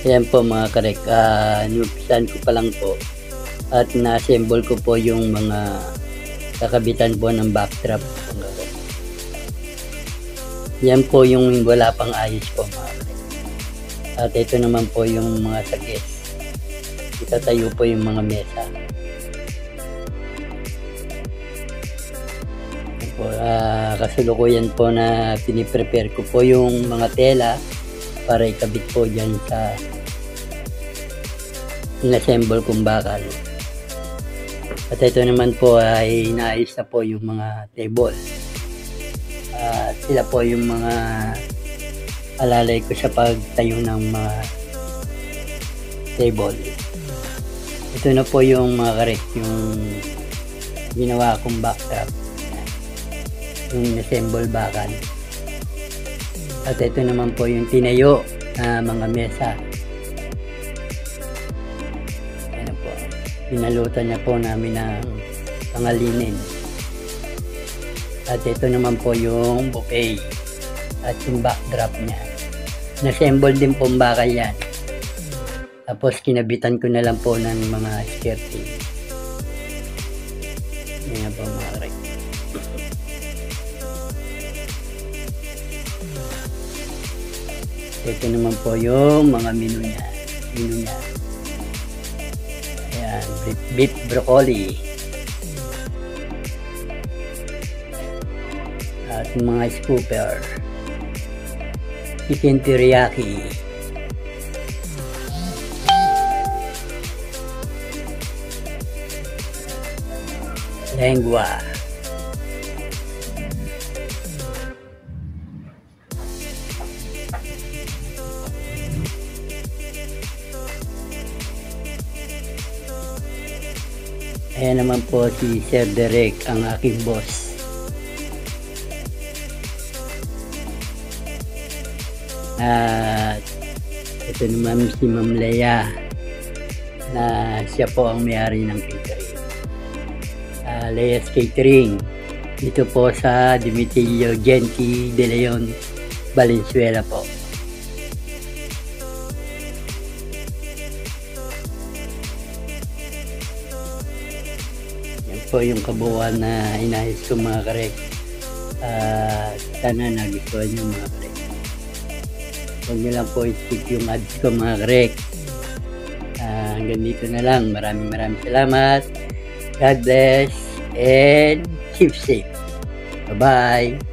Ayan po mga karek, inumpisahan ko pa lang po at na-assemble ko po yung mga kakabitan po ng backdrop. Yan po yung wala pang ayos po mga karek. At ito naman po yung mga sagis. Itatayo po yung mga mesa. Kasalukuyan po na piniprepare ko po yung mga tela para ikabit po dyan sa inassemble kong bakal. At ito naman po ay naayos na po yung mga table. At sila po yung mga alalay ko sa pagtayo ng mga table. Ito na po yung mga karek, yung ginawa kong backdrop, yung assemble bakal. At ito naman po yung tinayo na mga mesa. Ayan po, pinalutan na po namin ng pangalinin. At ito naman po yung buffet at yung backdrop niya. Na-assemble din po ang bakal yan. Tapos kinabitan ko na lang po ng mga skirting. Ayan po mga karek. Ito naman po yung mga menu niya. Ayan, beef broccoli. At mga scooper. Chicken teriyaki. Lengua. Ayan naman po si Sir Derek, ang aking boss. At ito naman si Ma'am Leia, na siya po ang may-ari ng catering. Leia's Catering. Dito po sa Dimitilia Genti de Leon, Valenzuela po. Po yung kabuuan na inayos ko mga karek. Sana nagustuhan nyo mga karek. Huwag nyo lang po i-skip yung ads ko mga karek. Hanggang dito na lang. Maraming salamat. God bless and keep safe. Bye bye.